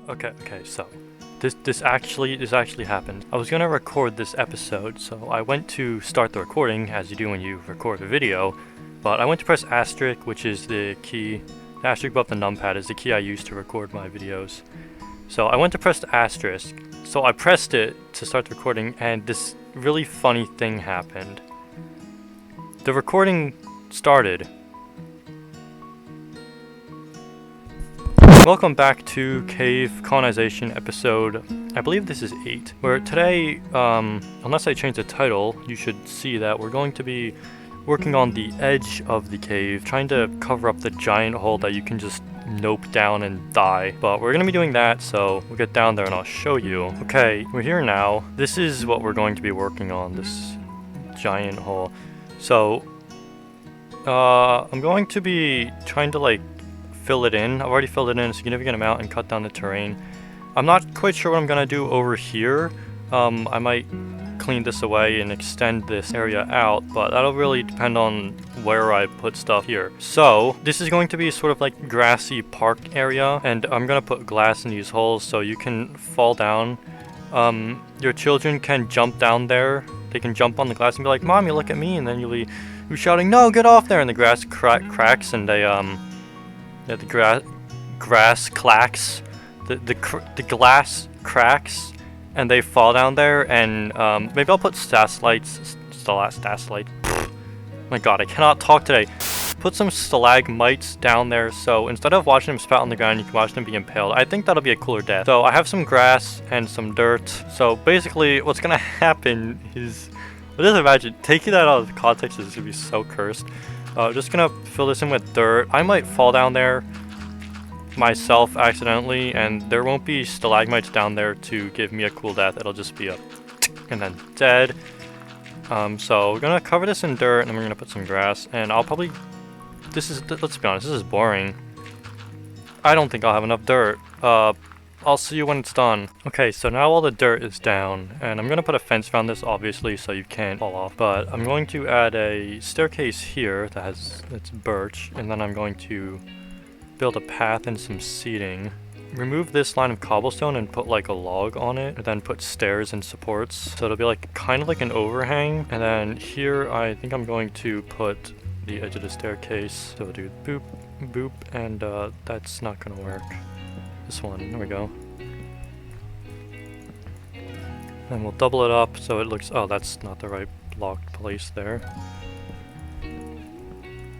Okay, so this actually happened. I was gonna record this episode, so I went to start the recording, as you do when you record a video, but I went to press asterisk, which is the key. The asterisk above the numpad is the key I use to record my videos. So I went to press the asterisk, so I pressed it to start the recording, and this really funny thing happened. The recording started. Welcome back to Cave Colonization episode, I believe this is 8, where today, unless I change the title, you should see that we're going to be working on the edge of the cave, trying to cover up the giant hole that you can just nope down and die. But we're gonna be doing that, so we'll get down there and I'll show you. Okay, we're here now. This is what we're going to be working on, this giant hole. So, I'm going to be trying to fill it in. I've already filled it in a significant amount and cut down the terrain. I'm not quite sure what I'm gonna do over here. I might clean this away and extend this area out, but that'll really depend on where I put stuff here. So this is going to be sort of like grassy park area, and I'm gonna put glass in these holes so you can fall down. Your children can jump down there. They can jump on the glass and be like, "Mommy, look at me," and then you'll be shouting, "No, get off there!" And the grass cracks, and they the grass clacks, the glass cracks, and they fall down there. And maybe I'll put stalactites. My God, I cannot talk today. Put some stalagmites down there, so instead of watching them spat on the ground, you can watch them be impaled. I think that'll be a cooler death. So I have some grass and some dirt. So basically, what's gonna happen is, just imagine taking that out of context is gonna be so cursed. Just gonna fill this in with dirt. I might fall down there myself accidentally, and there won't be stalagmites down there to give me a cool death. It'll just be a and then dead. So we're gonna cover this in dirt, and then we're gonna put some grass, and I'll probably, let's be honest, this is boring. I don't think I'll have enough dirt. I'll see you when it's done. Okay, so now all the dirt is down, and I'm gonna put a fence around this, obviously, so you can't fall off. But I'm going to add a staircase here that's birch, and then I'm going to build a path and some seating. Remove this line of cobblestone and put like a log on it, and then put stairs and supports, so it'll be like kind of like an overhang. And then here, I think I'm going to put the edge of the staircase. So we'll do boop, boop, and that's not gonna work. This one, there we go. And we'll double it up so it looks, oh, that's not the right blocked place there.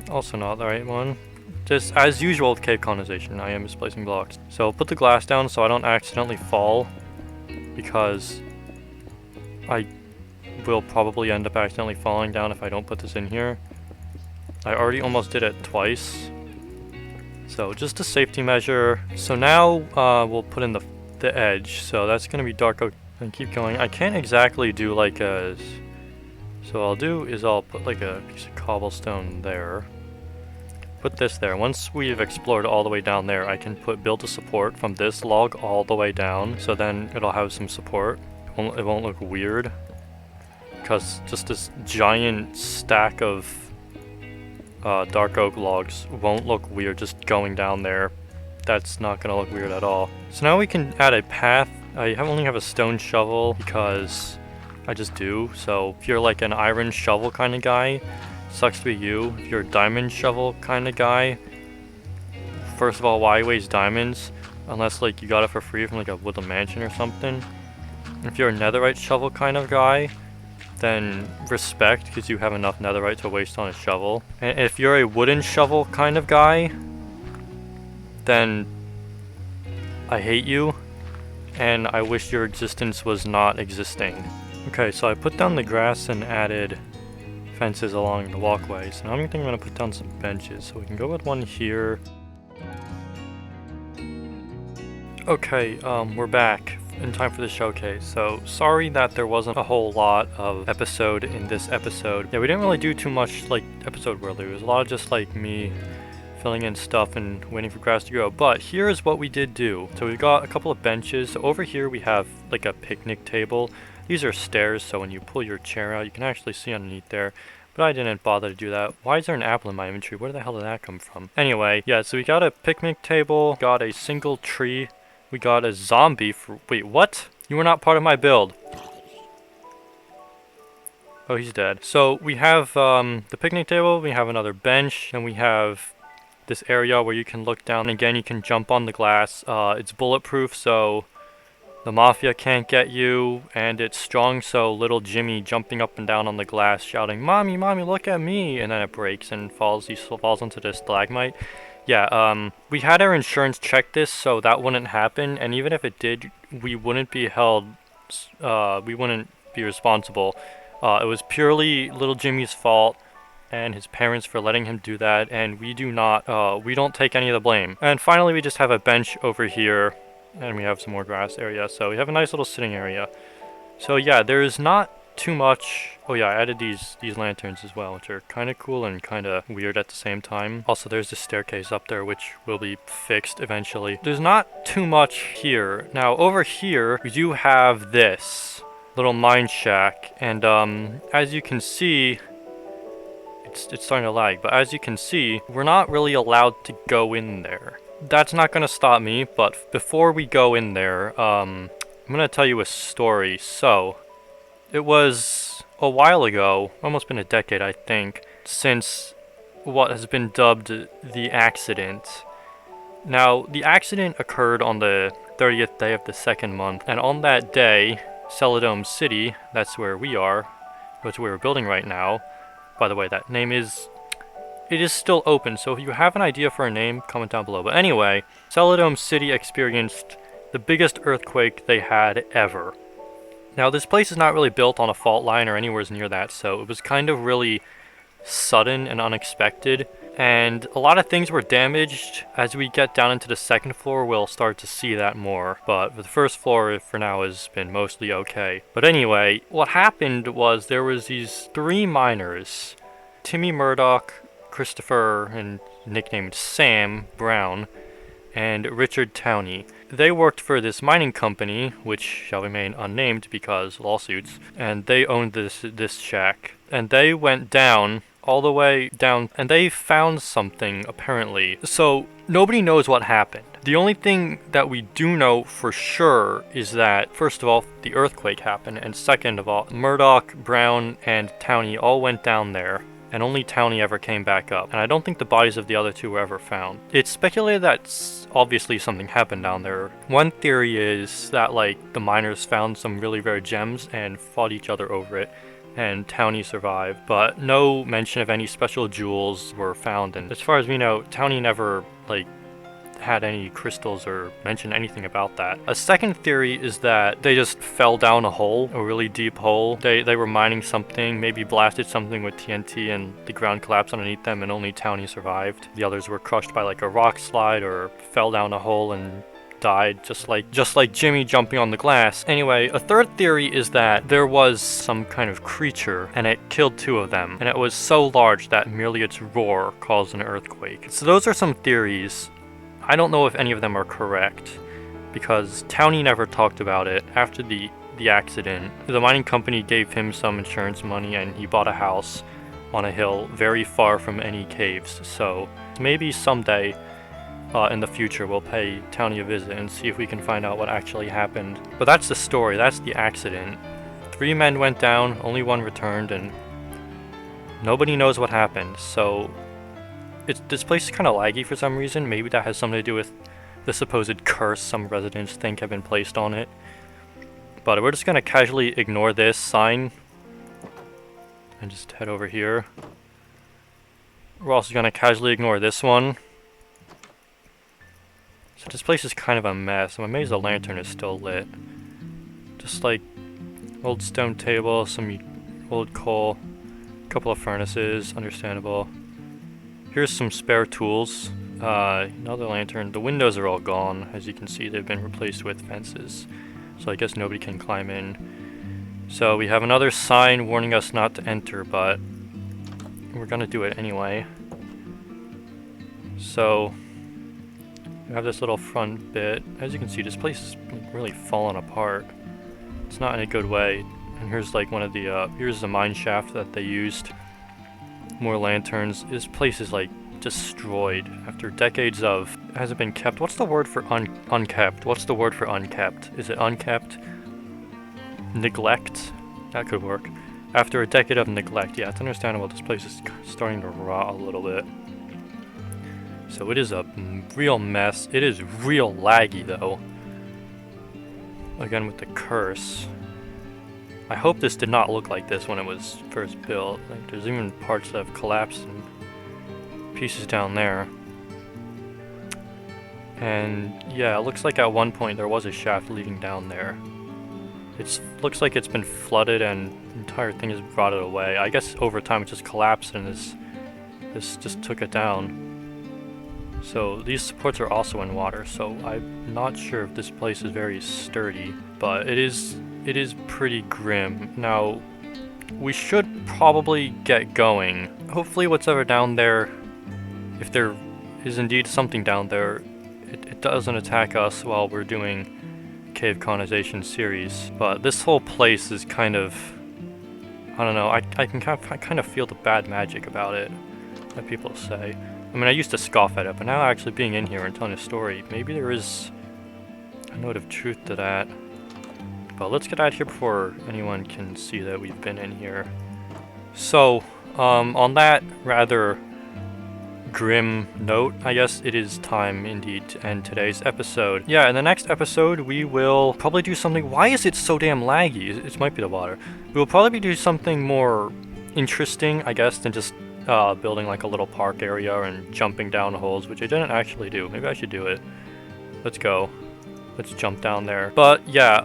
Also not the right one. Just as usual with cave colonization, I am misplacing blocks. So I'll put the glass down so I don't accidentally fall, because I will probably end up accidentally falling down if I don't put this in here. I already almost did it twice. So just a safety measure. So now we'll put in the edge. So that's gonna be dark oak, and keep going. I can't exactly do like a. So what I'll do is I'll put like a piece of cobblestone there. Put this there. Once we've explored all the way down there, I can build a support from this log all the way down. So then it'll have some support. It won't look weird, because just this giant stack of dark oak logs won't look weird just going down there. That's not gonna look weird at all. So now we can add a path. I only have a stone shovel because I just do. So if you're like an iron shovel kind of guy, sucks to be you. If you're a diamond shovel kind of guy, first of all, why waste diamonds? Unless like you got it for free from like a woodland mansion or something. If you're a netherite shovel kind of guy, then respect, because you have enough netherite to waste on a shovel. And if you're a wooden shovel kind of guy, then I hate you, and I wish your existence was not existing. Okay, so I put down the grass and added fences along the walkways. Now I'm gonna put down some benches, so we can go with one here. Okay, we're back in time for the showcase. So sorry that there wasn't a whole lot of episode in this episode. Yeah, we didn't really do too much like episode worthy. It was a lot of just like me filling in stuff and waiting for grass to grow. But here's what we did do. So we got a couple of benches. So over here we have like a picnic table. These are stairs, so when you pull your chair out, you can actually see underneath there. But I didn't bother to do that. Why is there an apple in my inventory? Where the hell did that come from? Anyway, yeah, so we got a picnic table, got a single tree We got a zombie for... Wait, what? You were not part of my build. Oh, he's dead. So we have the picnic table, we have another bench, and we have this area where you can look down. Again, you can jump on the glass. It's bulletproof, so the mafia can't get you, and it's strong, so little Jimmy jumping up and down on the glass shouting, "Mommy, mommy, look at me!" And then it breaks and falls. He falls into the stalagmite. Yeah, we had our insurance check this, so that wouldn't happen, and even if it did, we wouldn't be held, we wouldn't be responsible. It was purely little Jimmy's fault and his parents for letting him do that, and we don't take any of the blame. And finally, we just have a bench over here, and we have some more grass area, so we have a nice little sitting area. So yeah, there's not too much. Oh yeah, I added these lanterns as well, which are kind of cool and kind of weird at the same time. Also, there's the staircase up there, which will be fixed eventually. There's not too much here. Now, over here, we do have this little mine shack, and as you can see, it's starting to lag, but as you can see, we're not really allowed to go in there. That's not gonna stop me, but before we go in there, I'm gonna tell you a story. So, it was a while ago, almost been a decade I think, since what has been dubbed the accident. Now, the accident occurred on the 30th day of the second month, and on that day, Celadome City, that's where we are, that's where we're building right now. By the way, that name is still open, so if you have an idea for a name, comment down below. But anyway, Celadome City experienced the biggest earthquake they had ever. Now, this place is not really built on a fault line or anywhere near that, so it was kind of really sudden and unexpected, and a lot of things were damaged. As we get down into the second floor, we'll start to see that more, but the first floor for now has been mostly okay. But anyway, what happened was there was these 3 miners, Timmy Murdoch, Christopher, and nicknamed Sam Brown, and Richard Towney. They worked for this mining company, which shall remain unnamed because lawsuits, and they owned this shack. And they went down, all the way down, and they found something, apparently. So, nobody knows what happened. The only thing that we do know for sure is that, first of all, the earthquake happened, and second of all, Murdoch, Brown, and Towney all went down there, and only Towney ever came back up. And I don't think the bodies of the other 2 were ever found. It's speculated that obviously something happened down there. One theory is that, like, the miners found some really rare gems and fought each other over it, and Towney survived, but no mention of any special jewels were found, and as far as we know, Towney never, like, had any crystals or mentioned anything about that. A second theory is that they just fell down a hole, a really deep hole. They were mining something, maybe blasted something with TNT, and the ground collapsed underneath them, and only Towney survived. The others were crushed by like a rock slide or fell down a hole and died, just like Jimmy jumping on the glass. Anyway, a third theory is that there was some kind of creature and it killed 2 of them, and it was so large that merely its roar caused an earthquake. So those are some theories. I don't know if any of them are correct, because Towney never talked about it. After the accident, the mining company gave him some insurance money and he bought a house on a hill very far from any caves. So maybe someday in the future we'll pay Towney a visit and see if we can find out what actually happened. But that's the story, that's the accident. 3 men went down, only 1 returned, and nobody knows what happened. So this place is kind of laggy for some reason. Maybe that has something to do with the supposed curse some residents think have been placed on it. But we're just going to casually ignore this sign and just head over here. We're also going to casually ignore this one. So this place is kind of a mess. I'm amazed the lantern is still lit. Just like old stone table, some old coal, a couple of furnaces, understandable. Here's some spare tools. Another lantern. The windows are all gone. As you can see, they've been replaced with fences. So I guess nobody can climb in. So we have another sign warning us not to enter, but we're gonna do it anyway. So we have this little front bit. As you can see, this place is really falling apart. It's not in a good way. And here's like one of the, here's the mine shaft that they used. More lanterns. This place is like destroyed after decades of... Has it been kept? What's the word for unkept? What's the word for unkept? Is it unkept? Neglect? That could work. After a decade of neglect, yeah, it's understandable this place is starting to rot a little bit. So it is a real mess. It is real laggy though. Again with the curse. I hope this did not look like this when it was first built. Like, there's even parts that have collapsed and pieces down there. And yeah, it looks like at one point there was a shaft leading down there. It looks like it's been flooded and the entire thing has rotted away. I guess over time it just collapsed and this just took it down. So these supports are also in water, so I'm not sure if this place is very sturdy, but it is pretty grim. Now, we should probably get going. Hopefully what's ever down there, if there is indeed something down there, it doesn't attack us while we're doing Cave Colonization series. But this whole place is kind of, I don't know, I kind of feel the bad magic about it that people say. I mean, I used to scoff at it, but now actually being in here and telling a story, maybe there is a note of truth to that. But let's get out of here before anyone can see that we've been in here. So, on that rather grim note, I guess it is time indeed to end today's episode. Yeah, in the next episode we will probably do something... Why is it so damn laggy? It might be the water. We will probably do something more interesting, I guess, than just building like a little park area and jumping down holes, which I didn't actually do. Maybe I should do it. Let's go. Let's jump down there. But yeah,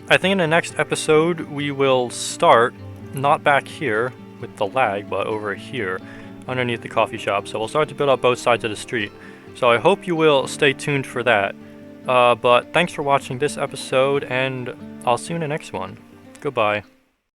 I think in the next episode we will start not back here with the lag, but over here underneath the coffee shop. So we'll start to build up both sides of the street. So I hope you will stay tuned for that. But thanks for watching this episode, and I'll see you in the next one. Goodbye.